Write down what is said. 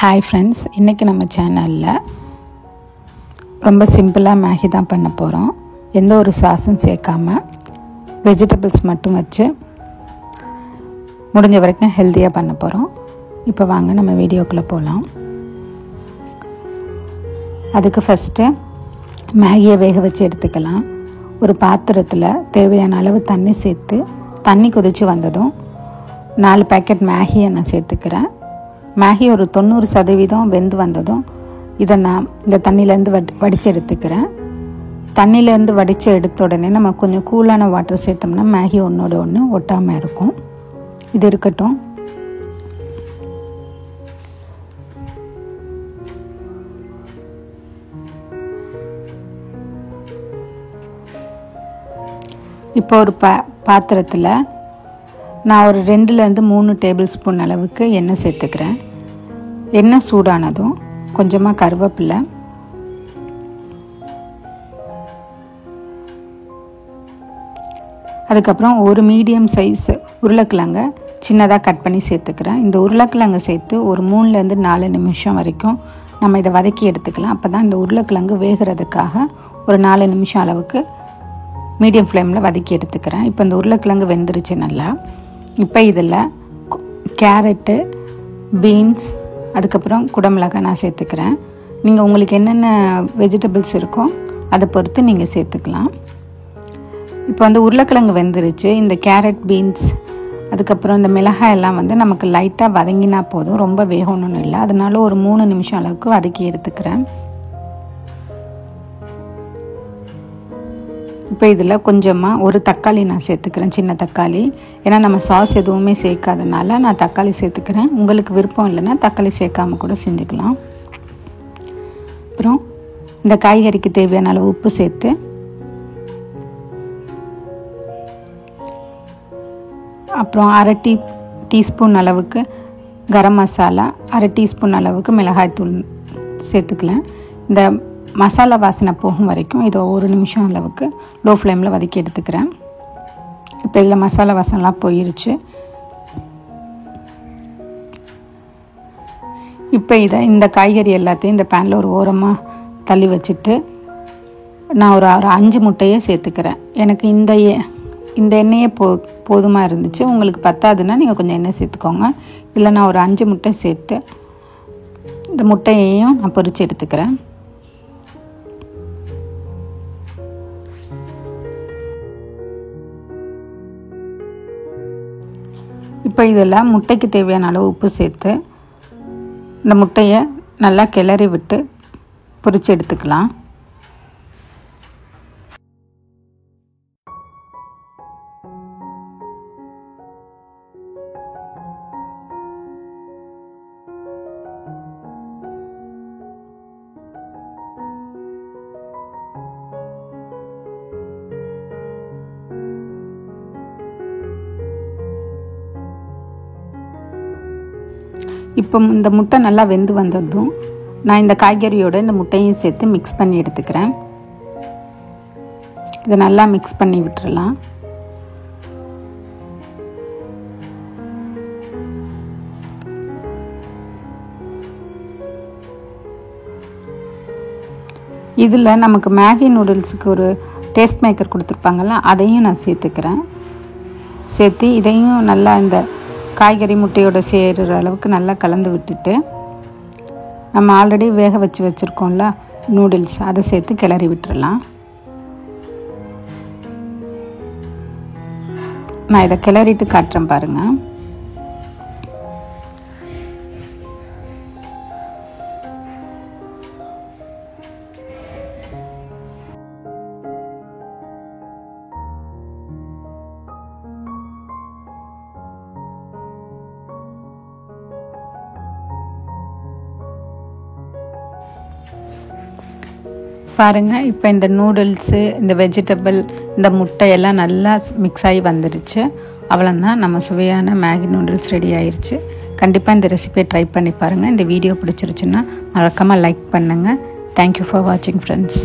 Hi friends, இன்றைக்கி நம்ம சேனலில் ரொம்ப சிம்பிளாக மேகி தான் பண்ண போகிறோம். எந்த ஒரு சாஸும் சேர்க்காமல் வெஜிடபிள்ஸ் மட்டும் வச்சு முடிஞ்ச வரைக்கும் ஹெல்த்தியாக பண்ண போகிறோம். இப்போ வாங்க நம்ம வீடியோக்குள்ளே போகலாம். அதுக்கு ஃபஸ்ட்டு மேகியை வேக வச்சு எடுத்துக்கலாம். ஒரு பாத்திரத்தில் தேவையான அளவு தண்ணி சேர்த்து தண்ணி கொதித்து வந்ததும் 4 பேக்கெட் மேகியை நான் சேர்த்துக்கிறேன். மேகி ஒரு 90% வெந்து வந்ததும் இதை நான் இந்த தண்ணியிலேருந்து வடித்து எடுத்துக்கிறேன். தண்ணியிலேருந்து வடித்து எடுத்த உடனே நம்ம கொஞ்சம் கூலான வாட்டர் சேர்த்தோம்னா மேகி ஒன்றோட ஒன்று ஒட்டாமல் இருக்கும். இது இருக்கட்டும். இப்போ ஒரு பாத்திரத்தில் நான் ஒரு 2-3 டேபிள் ஸ்பூன் அளவுக்கு எண்ணெய் சேர்த்துக்கிறேன். எண்ணெய் சூடானதும் கொஞ்சமாக கருவேப்பிலை, அதுக்கப்புறம் ஒரு மீடியம் சைஸ் உருளைக்கிழங்கை சின்னதாக கட் பண்ணி சேர்த்துக்கிறேன். இந்த உருளைக்கிழங்கை சேர்த்து ஒரு 3-4 நிமிஷம் வரைக்கும் நம்ம இதை வதக்கி எடுத்துக்கலாம். அப்போ தான் இந்த உருளைக்கிழங்கு வேகிறதுக்காக ஒரு 4 நிமிஷம் அளவுக்கு மீடியம் ஃப்ளேமில் வதக்கி எடுத்துக்கிறேன். இப்போ இந்த உருளைக்கிழங்கு வெந்துருச்சு நல்லா. இப்போ இதில் கேரட்டு, பீன்ஸ், அதுக்கப்புறம் குடமிளகாய் நான் சேர்த்துக்கிறேன். நீங்கள் உங்களுக்கு என்னென்ன வெஜிடபிள்ஸ் இருக்கோ அதை பொறுத்து நீங்கள் சேர்த்துக்கலாம். இப்போ வந்து உருளைக்கிழங்கு வெந்துருச்சு. இந்த கேரட், பீன்ஸ், அதுக்கப்புறம் இந்த மிளகாய் எல்லாம் வந்து நமக்கு லைட்டாக வதங்கினா போதும், ரொம்ப வேகணும்னு இல்லை. அதனால ஒரு 3 நிமிஷம் அளவுக்கு வதக்கி எடுத்துக்கிறேன். இப்போ இதில் கொஞ்சமாக ஒரு தக்காளி நான் சேர்த்துக்கிறேன், சின்ன தக்காளி. ஏன்னா நம்ம சாஸ் எதுவுமே சேர்க்காதனால நான் தக்காளி சேர்த்துக்கிறேன். உங்களுக்கு விருப்பம் இல்லைன்னா தக்காளி சேர்க்காம கூட செஞ்சுக்கலாம். அப்புறம் இந்த காய்கறிக்கு தேவையான அளவு உப்பு சேர்த்து அப்புறம் 1/2 டீஸ்பூன் அளவுக்கு கரம் மசாலா, 1/2 டீஸ்பூன் அளவுக்கு மிளகாய்த்தூள் சேர்த்துக்கலாம். இந்த மசாலா வாசனை போகும் வரைக்கும் இதை 1 நிமிஷம் அளவுக்கு லோ ஃப்ளேமில் வதக்கி எடுத்துக்கிறேன். இப்போ இதில் மசாலா வாசனைலாம் போயிருச்சு. இப்போ இந்த காய்கறி எல்லாத்தையும் இந்த பேனில் ஒரு ஓரமாக தள்ளி வச்சுட்டு நான் ஒரு 5 முட்டையை சேர்த்துக்கிறேன். எனக்கு இந்த எண்ணெயே போதுமாக இருந்துச்சு. உங்களுக்கு பத்தாதுன்னா நீங்கள் கொஞ்சம் எண்ணெய் சேர்த்துக்கோங்க. இதில் நான் ஒரு 5 முட்டை சேர்த்து இந்த முட்டையையும் நான் பொரித்து எடுத்துக்கிறேன். இப்போ இதில் முட்டைக்கு தேவையான அளவு உப்பு சேர்த்து இந்த முட்டையை நல்லா கிளறி விட்டு பொரித்து எடுத்துக்கலாம். இப்போ இந்த முட்டை நல்லா வெந்து வந்ததும் நான் இந்த காய்கறியோட இந்த முட்டையும் சேர்த்து மிக்ஸ் பண்ணி எடுத்துக்கிறேன். இதை நல்லா மிக்ஸ் பண்ணி விட்டுறலாம். இதில் நமக்கு மேகி நூடுல்ஸுக்கு ஒரு டேஸ்ட் மேக்கர் கொடுத்துருப்பாங்கள்ல, அதையும் நான் சேர்த்துக்கிறேன். சேர்த்து இதையும் நல்லா இந்த காய்கறி முட்டையோட சேர்கிற அளவுக்கு நல்லா கலந்து விட்டுட்டு நம்ம ஆல்ரெடி வேக வச்சுருக்கோம்ல நூடுல்ஸ், அதை சேர்த்து கிளறி விட்டுறலாம். நான் இதை கிளறிட்டு காட்டுறேன் பாருங்கள். பாருங்கள், இப்போ இந்த நூடுல்ஸு, இந்த வெஜிடபிள், இந்த முட்டையெல்லாம் நல்லா மிக்ஸ் ஆகி வந்துடுச்சு. அவ்வளோதான், நம்ம சுவையான மேகி நூடுல்ஸ் ரெடி ஆயிடுச்சு. கண்டிப்பாக இந்த ரெசிபியை ட்ரை பண்ணி பாருங்கள். இந்த வீடியோ பிடிச்சிருச்சுன்னா மறக்காமல் லைக் பண்ணுங்கள். தேங்க்யூ ஃபார் வாட்சிங் ஃப்ரெண்ட்ஸ்.